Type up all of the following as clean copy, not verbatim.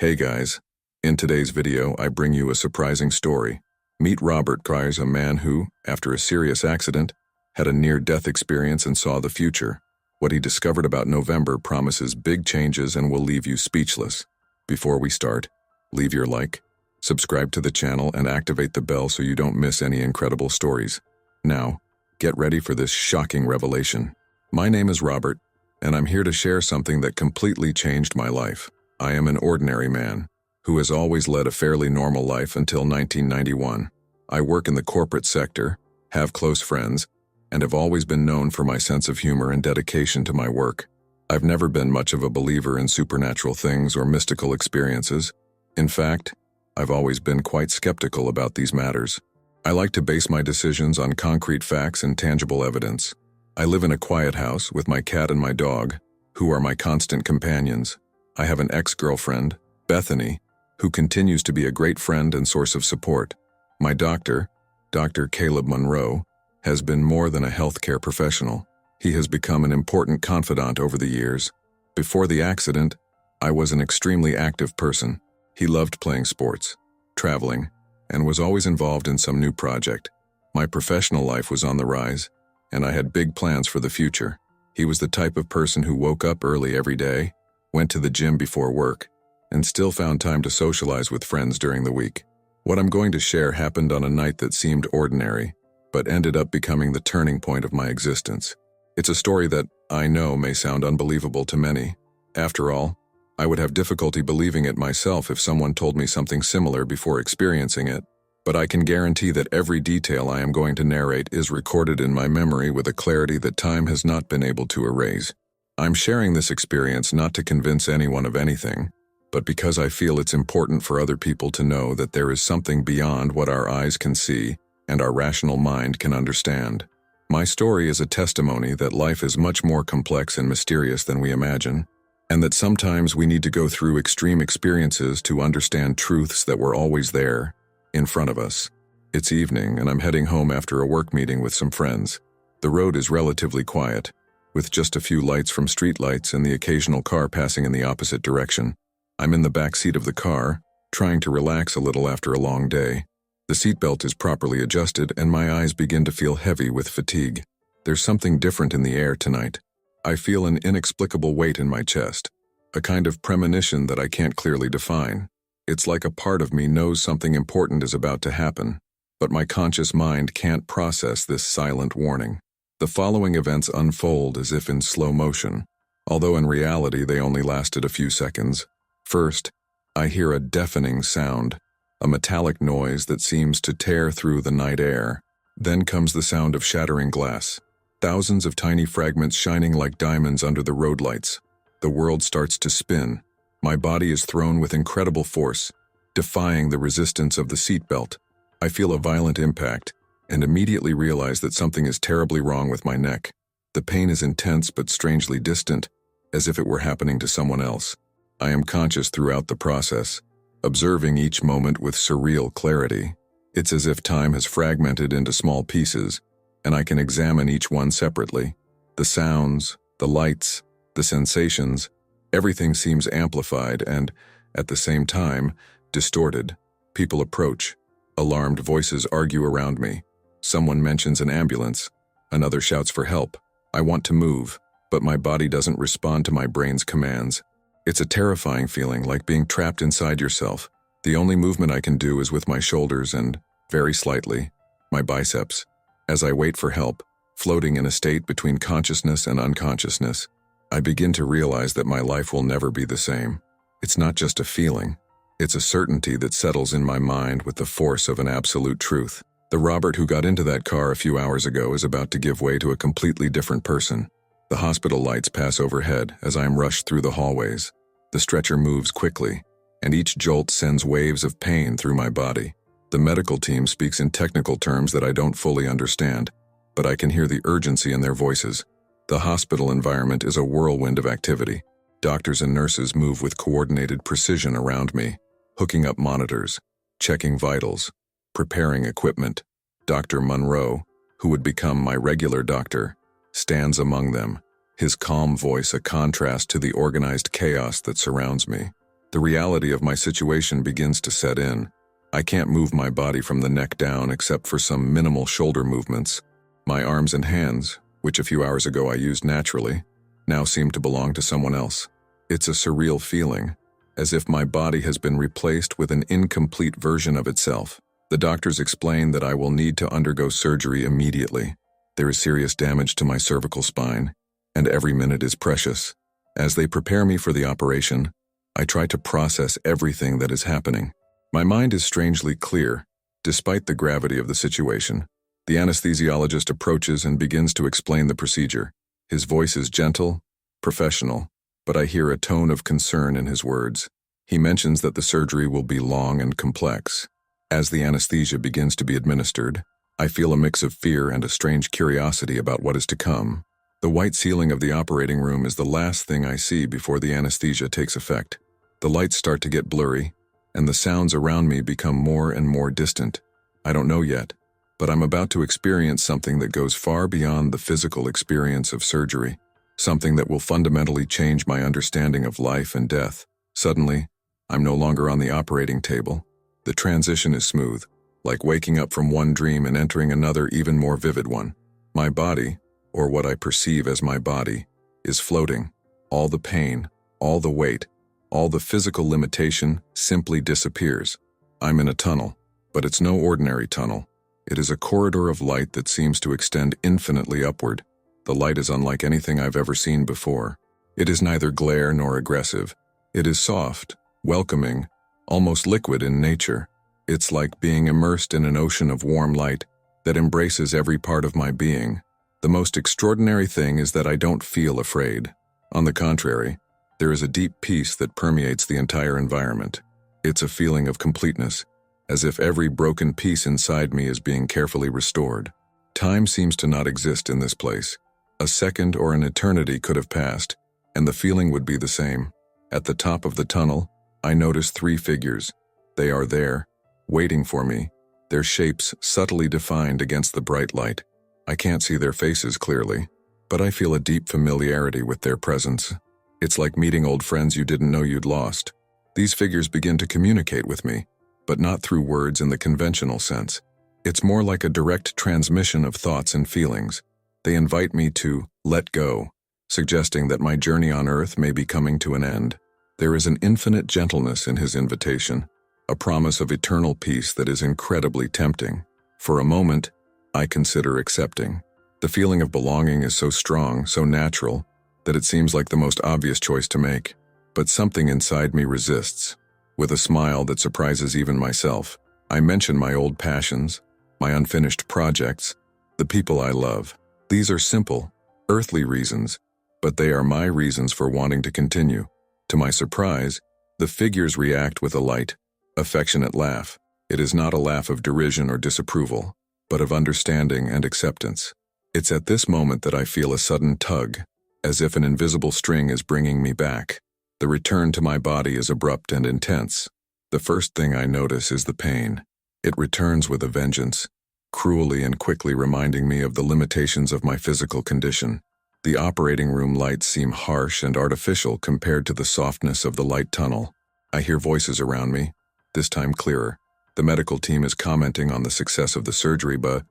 Hey guys, in today's video I bring you a surprising story. Meet Robert Kreiz, a man who, after a serious accident, had a near-death experience and saw the future. What he discovered about November promises big changes and will leave you speechless. Before we start, leave your like, subscribe to the channel and activate the bell so you don't miss any incredible stories. Now, get ready for this shocking revelation. My name is Robert, and I'm here to share something that completely changed my life. I am an ordinary man who has always led a fairly normal life until 1991. I work in the corporate sector, have close friends, and have always been known for my sense of humor and dedication to my work. I've never been much of a believer in supernatural things or mystical experiences. In fact, I've always been quite skeptical about these matters. I like to base my decisions on concrete facts and tangible evidence. I live in a quiet house with my cat and my dog, who are my constant companions. I have an ex-girlfriend, Bethany, who continues to be a great friend and source of support. My doctor, Dr. Caleb Monroe, has been more than a healthcare professional. He has become an important confidant over the years. Before the accident, I was an extremely active person. He loved playing sports, traveling, and was always involved in some new project. My professional life was on the rise, and I had big plans for the future. He was the type of person who woke up early every day, went to the gym before work, and still found time to socialize with friends during the week. What I'm going to share happened on a night that seemed ordinary, but ended up becoming the turning point of my existence. It's a story that I know may sound unbelievable to many. After all, I would have difficulty believing it myself if someone told me something similar before experiencing it, but I can guarantee that every detail I am going to narrate is recorded in my memory with a clarity that time has not been able to erase. I'm sharing this experience not to convince anyone of anything, but because I feel it's important for other people to know that there is something beyond what our eyes can see and our rational mind can understand. My story is a testimony that life is much more complex and mysterious than we imagine, and that sometimes we need to go through extreme experiences to understand truths that were always there, in front of us. It's evening, and I'm heading home after a work meeting with some friends. The road is relatively quiet, with just a few lights from streetlights and the occasional car passing in the opposite direction. I'm in the back seat of the car, trying to relax a little after a long day. The seatbelt is properly adjusted and my eyes begin to feel heavy with fatigue. There's something different in the air tonight. I feel an inexplicable weight in my chest, a kind of premonition that I can't clearly define. It's like a part of me knows something important is about to happen, but my conscious mind can't process this silent warning. The following events unfold as if in slow motion, although in reality they only lasted a few seconds. First, I hear a deafening sound, a metallic noise that seems to tear through the night air. Then comes the sound of shattering glass, thousands of tiny fragments shining like diamonds under the road lights. The world starts to spin. My body is thrown with incredible force, defying the resistance of the seatbelt. I feel a violent impact, and immediately realize that something is terribly wrong with my neck. The pain is intense but strangely distant, as if it were happening to someone else. I am conscious throughout the process, observing each moment with surreal clarity. It's as if time has fragmented into small pieces, and I can examine each one separately. The sounds, the lights, the sensations, everything seems amplified and, at the same time, distorted. People approach. Alarmed voices argue around me. Someone mentions an ambulance. Another shouts for help. I want to move, but my body doesn't respond to my brain's commands. It's a terrifying feeling, like being trapped inside yourself. The only movement I can do is with my shoulders and, very slightly, my biceps. As I wait for help, floating in a state between consciousness and unconsciousness, I begin to realize that my life will never be the same. It's not just a feeling. It's a certainty that settles in my mind with the force of an absolute truth. The Robert who got into that car a few hours ago is about to give way to a completely different person. The hospital lights pass overhead as I am rushed through the hallways. The stretcher moves quickly, and each jolt sends waves of pain through my body. The medical team speaks in technical terms that I don't fully understand, but I can hear the urgency in their voices. The hospital environment is a whirlwind of activity. Doctors and nurses move with coordinated precision around me, hooking up monitors, checking vitals, preparing equipment. Dr. Monroe, who would become my regular doctor, stands among them, his calm voice a contrast to the organized chaos that surrounds me. The reality of my situation begins to set in. I can't move my body from the neck down except for some minimal shoulder movements. My arms and hands, which a few hours ago I used naturally, now seem to belong to someone else. It's a surreal feeling, as if my body has been replaced with an incomplete version of itself. The doctors explain that I will need to undergo surgery immediately. There is serious damage to my cervical spine, and every minute is precious. As they prepare me for the operation, I try to process everything that is happening. My mind is strangely clear, despite the gravity of the situation. The anesthesiologist approaches and begins to explain the procedure. His voice is gentle, professional, but I hear a tone of concern in his words. He mentions that the surgery will be long and complex. As the anesthesia begins to be administered, I feel a mix of fear and a strange curiosity about what is to come. The white ceiling of the operating room is the last thing I see before the anesthesia takes effect. The lights start to get blurry, and the sounds around me become more and more distant. I don't know yet, but I'm about to experience something that goes far beyond the physical experience of surgery, something that will fundamentally change my understanding of life and death. Suddenly, I'm no longer on the operating table. The transition is smooth, like waking up from one dream and entering another even more vivid one. My body, or what I perceive as my body, is floating. All the pain, all the weight, all the physical limitation simply disappears. I'm in a tunnel, but it's no ordinary tunnel. It is a corridor of light that seems to extend infinitely upward. The light is unlike anything I've ever seen before. It is neither glare nor aggressive. It is soft, welcoming, almost liquid in nature. It's like being immersed in an ocean of warm light that embraces every part of my being. The most extraordinary thing is that I don't feel afraid. On the contrary, there is a deep peace that permeates the entire environment. It's a feeling of completeness, as if every broken piece inside me is being carefully restored. Time seems to not exist in this place. A second or an eternity could have passed, and the feeling would be the same. At the top of the tunnel, I notice 3 figures. They are there, waiting for me, their shapes subtly defined against the bright light. I can't see their faces clearly, but I feel a deep familiarity with their presence. It's like meeting old friends you didn't know you'd lost. These figures begin to communicate with me, but not through words in the conventional sense. It's more like a direct transmission of thoughts and feelings. They invite me to let go, suggesting that my journey on earth may be coming to an end. There is an infinite gentleness in his invitation, a promise of eternal peace that is incredibly tempting. For a moment, I consider accepting. The feeling of belonging is so strong, so natural, that it seems like the most obvious choice to make. But something inside me resists. With a smile that surprises even myself, I mention my old passions, my unfinished projects, the people I love. These are simple, earthly reasons, but they are my reasons for wanting to continue. To my surprise, the figures react with a light, affectionate laugh. It is not a laugh of derision or disapproval, but of understanding and acceptance. It's at this moment that I feel a sudden tug, as if an invisible string is bringing me back. The return to my body is abrupt and intense. The first thing I notice is the pain. It returns with a vengeance, cruelly and quickly reminding me of the limitations of my physical condition. The operating room lights seem harsh and artificial compared to the softness of the light tunnel. I hear voices around me, this time clearer. The medical team is commenting on the success of the surgery, but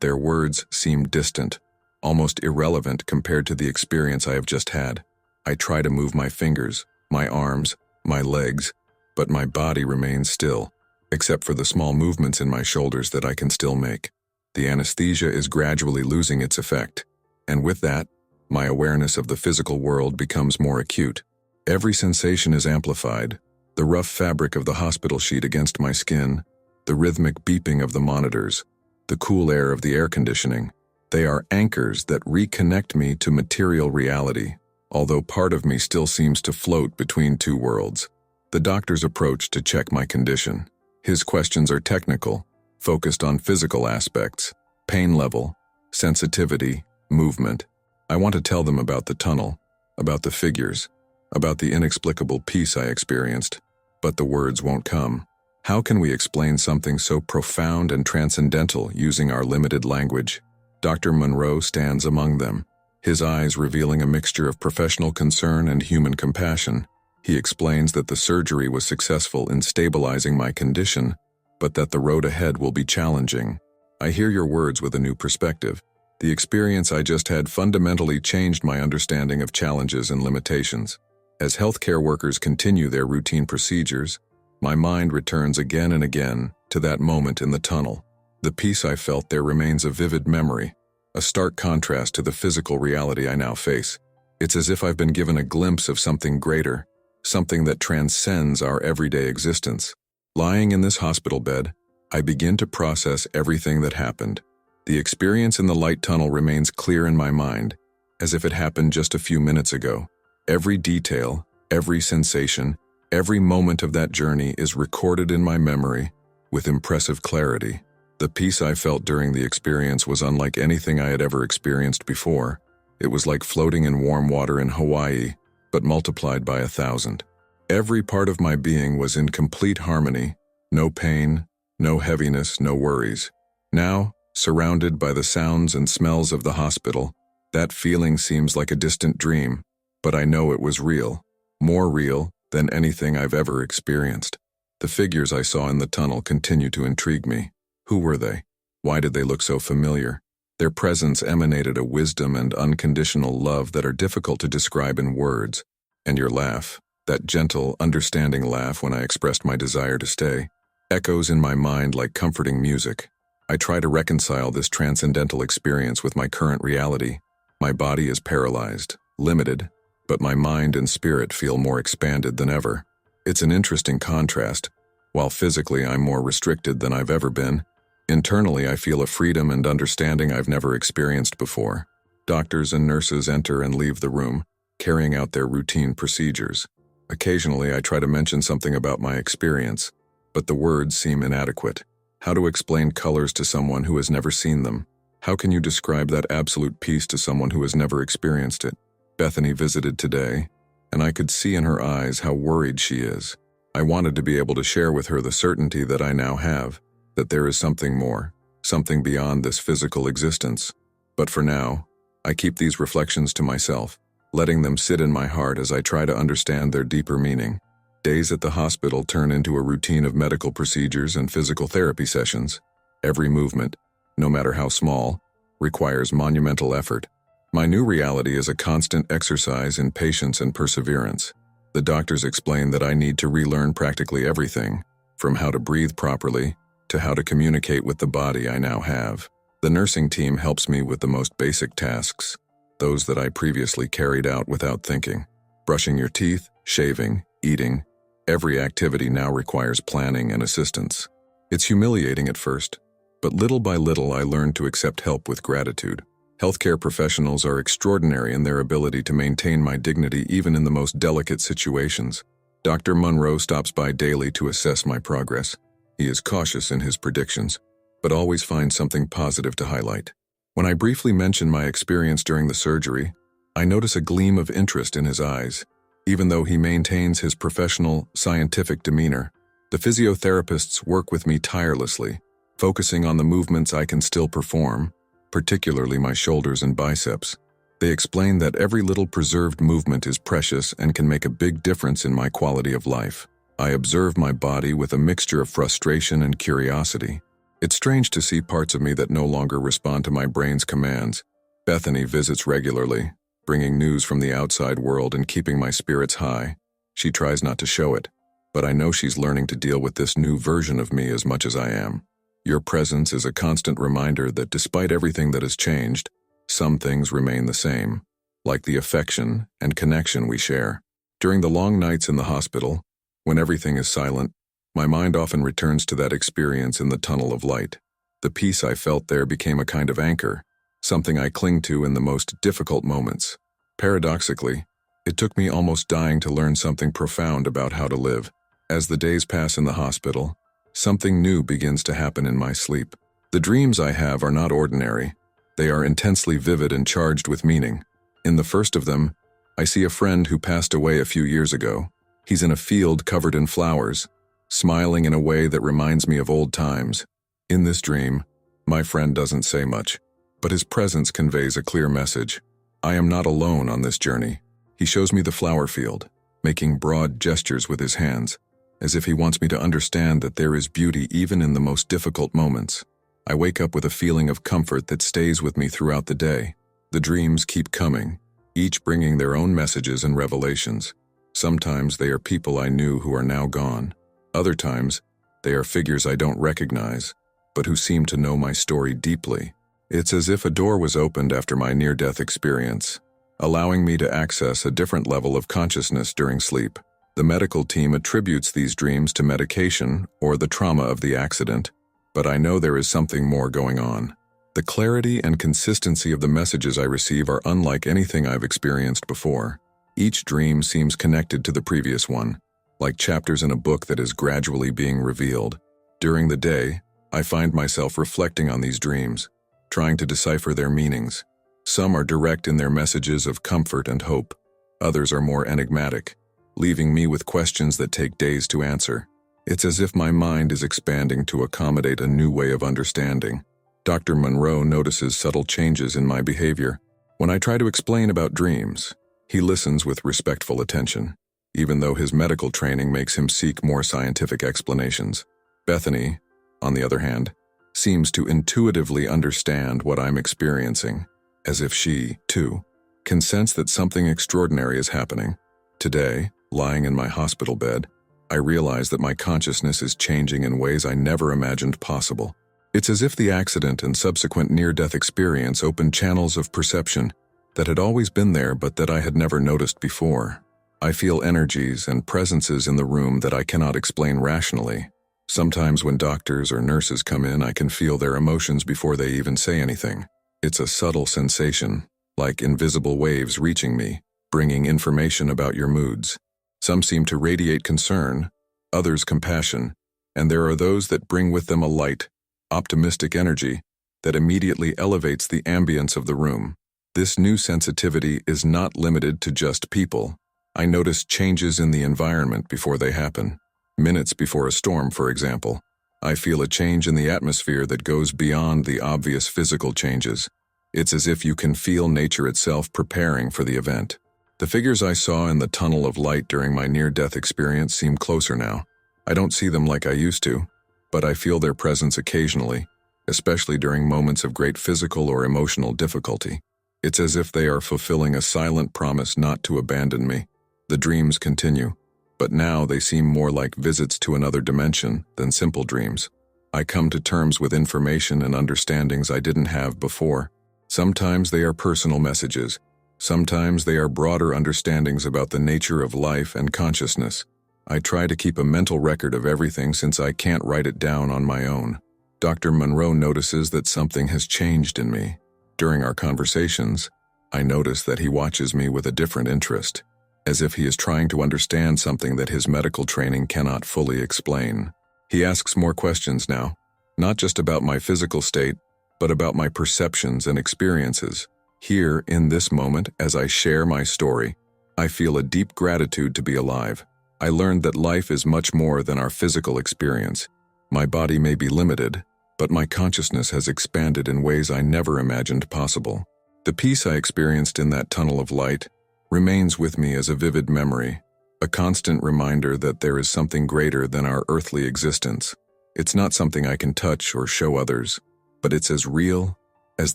their words seem distant, almost irrelevant compared to the experience I have just had. I try to move my fingers, my arms, my legs, but my body remains still, except for the small movements in my shoulders that I can still make. The anesthesia is gradually losing its effect, and with that, my awareness of the physical world becomes more acute. Every sensation is amplified: the rough fabric of the hospital sheet against my skin, the rhythmic beeping of the monitors, the cool air of the air conditioning. They are anchors that reconnect me to material reality, although part of me still seems to float between 2 worlds. The doctor's approach to check my condition. His questions are technical, focused on physical aspects, pain level, sensitivity, movement. I want to tell them about the tunnel, about the figures, about the inexplicable peace I experienced, but the words won't come. How can we explain something so profound and transcendental using our limited language? Dr. Monroe stands among them, his eyes revealing a mixture of professional concern and human compassion. He explains that the surgery was successful in stabilizing my condition, but that the road ahead will be challenging. I hear your words with a new perspective. The experience I just had fundamentally changed my understanding of challenges and limitations. As healthcare workers continue their routine procedures, my mind returns again and again to that moment in the tunnel. The peace I felt there remains a vivid memory, a stark contrast to the physical reality I now face. It's as if I've been given a glimpse of something greater, something that transcends our everyday existence. Lying in this hospital bed, I begin to process everything that happened. The experience in the light tunnel remains clear in my mind, as if it happened just a few minutes ago. Every detail, every sensation, every moment of that journey is recorded in my memory with impressive clarity. The peace I felt during the experience was unlike anything I had ever experienced before. It was like floating in warm water in Hawaii, but multiplied by 1,000. Every part of my being was in complete harmony, no pain, no heaviness, no worries. Now, surrounded by the sounds and smells of the hospital, that feeling seems like a distant dream, but I know it was real, more real than anything I've ever experienced. The figures I saw in the tunnel continue to intrigue me. Who were they? Why did they look so familiar? Their presence emanated a wisdom and unconditional love that are difficult to describe in words. And your laugh, that gentle, understanding laugh when I expressed my desire to stay, echoes in my mind like comforting music. I try to reconcile this transcendental experience with my current reality. My body is paralyzed, limited, but my mind and spirit feel more expanded than ever. It's an interesting contrast. While physically I'm more restricted than I've ever been, internally I feel a freedom and understanding I've never experienced before. Doctors and nurses enter and leave the room, carrying out their routine procedures. Occasionally I try to mention something about my experience, but the words seem inadequate. How to explain colors to someone who has never seen them? How can you describe that absolute peace to someone who has never experienced it? Bethany visited today, and I could see in her eyes how worried she is. I wanted to be able to share with her the certainty that I now have, that there is something more, something beyond this physical existence. But for now, I keep these reflections to myself, letting them sit in my heart as I try to understand their deeper meaning. Days at the hospital turn into a routine of medical procedures and physical therapy sessions. Every movement, no matter how small, requires monumental effort. My new reality is a constant exercise in patience and perseverance. The doctors explain that I need to relearn practically everything, from how to breathe properly to how to communicate with the body I now have. The nursing team helps me with the most basic tasks, those that I previously carried out without thinking. Brushing your teeth, shaving, eating, every activity now requires planning and assistance. It's humiliating at first, but little by little I learned to accept help with gratitude. Healthcare professionals are extraordinary in their ability to maintain my dignity even in the most delicate situations. Dr. Monroe stops by daily to assess my progress. He is cautious in his predictions, but always finds something positive to highlight. When I briefly mention my experience during the surgery, I notice a gleam of interest in his eyes. Even though he maintains his professional, scientific demeanor, the physiotherapists work with me tirelessly, focusing on the movements I can still perform, particularly my shoulders and biceps. They explain that every little preserved movement is precious and can make a big difference in my quality of life. I observe my body with a mixture of frustration and curiosity. It's strange to see parts of me that no longer respond to my brain's commands. Bethany visits regularly, bringing news from the outside world and keeping my spirits high. She tries not to show it, but I know she's learning to deal with this new version of me as much as I am. Your presence is a constant reminder that despite everything that has changed, some things remain the same, like the affection and connection we share. During the long nights in the hospital, when everything is silent, my mind often returns to that experience in the tunnel of light. The peace I felt there became a kind of anchor, something I cling to in the most difficult moments. Paradoxically, it took me almost dying to learn something profound about how to live. As the days pass in the hospital, something new begins to happen in my sleep. The dreams I have are not ordinary. They are intensely vivid and charged with meaning. In the first of them, I see a friend who passed away a few years ago. He's in a field covered in flowers, smiling in a way that reminds me of old times. In this dream, my friend doesn't say much, but his presence conveys a clear message. I am not alone on this journey. He shows me the flower field, making broad gestures with his hands, as if he wants me to understand that there is beauty even in the most difficult moments. I wake up with a feeling of comfort that stays with me throughout the day. The dreams keep coming, each bringing their own messages and revelations. Sometimes they are people I knew who are now gone. Other times, they are figures I don't recognize, but who seem to know my story deeply. It's as if a door was opened after my near-death experience, allowing me to access a different level of consciousness during sleep. The medical team attributes these dreams to medication or the trauma of the accident, but I know there is something more going on. The clarity and consistency of the messages I receive are unlike anything I've experienced before. Each dream seems connected to the previous one, like chapters in a book that is gradually being revealed. During the day, I find myself reflecting on these dreams, trying to decipher their meanings. Some are direct in their messages of comfort and hope. Others are more enigmatic, leaving me with questions that take days to answer. It's as if my mind is expanding to accommodate a new way of understanding. Dr. Monroe notices subtle changes in my behavior. When I try to explain about dreams, he listens with respectful attention, even though his medical training makes him seek more scientific explanations. Bethany, on the other hand, seems to intuitively understand what I'm experiencing, as if she, too, can sense that something extraordinary is happening. Today, lying in my hospital bed, I realize that my consciousness is changing in ways I never imagined possible. It's as if the accident and subsequent near-death experience opened channels of perception that had always been there but that I had never noticed before. I feel energies and presences in the room that I cannot explain rationally. Sometimes when doctors or nurses come in, I can feel their emotions before they even say anything. It's a subtle sensation, like invisible waves reaching me, bringing information about your moods. Some seem to radiate concern, others compassion, and there are those that bring with them a light, optimistic energy that immediately elevates the ambience of the room. This new sensitivity is not limited to just people. I notice changes in the environment before they happen. Minutes before a storm, for example, I feel a change in the atmosphere that goes beyond the obvious physical changes. It's as if you can feel nature itself preparing for the event. The figures I saw in the tunnel of light during my near-death experience seem closer now. I don't see them like I used to, but I feel their presence occasionally, especially during moments of great physical or emotional difficulty. It's as if they are fulfilling a silent promise not to abandon me. The dreams continue, but now they seem more like visits to another dimension than simple dreams. I come to terms with information and understandings I didn't have before. Sometimes they are personal messages. Sometimes they are broader understandings about the nature of life and consciousness. I try to keep a mental record of everything since I can't write it down on my own. Dr. Monroe notices that something has changed in me. During our conversations, I notice that he watches me with a different interest, as if he is trying to understand something that his medical training cannot fully explain. He asks more questions now, not just about my physical state, but about my perceptions and experiences. Here, in this moment, as I share my story, I feel a deep gratitude to be alive. I learned that life is much more than our physical experience. My body may be limited, but my consciousness has expanded in ways I never imagined possible. The peace I experienced in that tunnel of light remains with me as a vivid memory, a constant reminder that there is something greater than our earthly existence. It's not something I can touch or show others, but it's as real as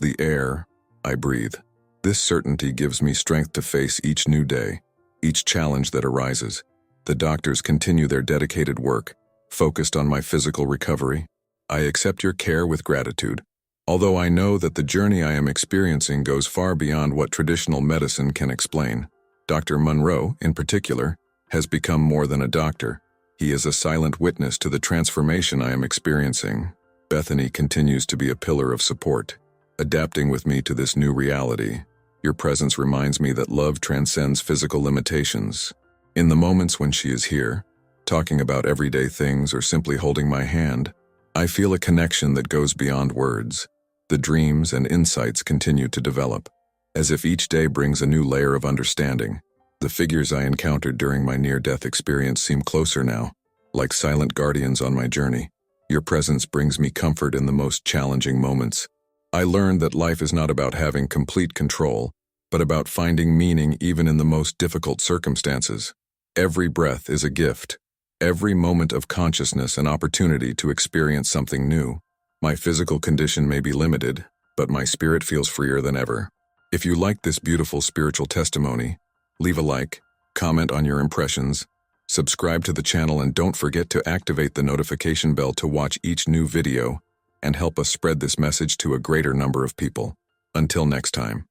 the air I breathe. This certainty gives me strength to face each new day, each challenge that arises. The doctors continue their dedicated work, focused on my physical recovery. I accept your care with gratitude, although I know that the journey I am experiencing goes far beyond what traditional medicine can explain. Dr. Monroe, in particular, has become more than a doctor. He is a silent witness to the transformation I am experiencing. Bethany continues to be a pillar of support, adapting with me to this new reality. Your presence reminds me that love transcends physical limitations. In the moments when she is here, talking about everyday things or simply holding my hand, I feel a connection that goes beyond words. The dreams and insights continue to develop, as if each day brings a new layer of understanding. The figures I encountered during my near-death experience seem closer now, like silent guardians on my journey. Your presence brings me comfort in the most challenging moments. I learned that life is not about having complete control, but about finding meaning even in the most difficult circumstances. Every breath is a gift. Every moment of consciousness an opportunity to experience something new. My physical condition may be limited, but my spirit feels freer than ever. If you liked this beautiful spiritual testimony, leave a like, comment on your impressions, subscribe to the channel, and don't forget to activate the notification bell to watch each new video and help us spread this message to a greater number of people. Until next time.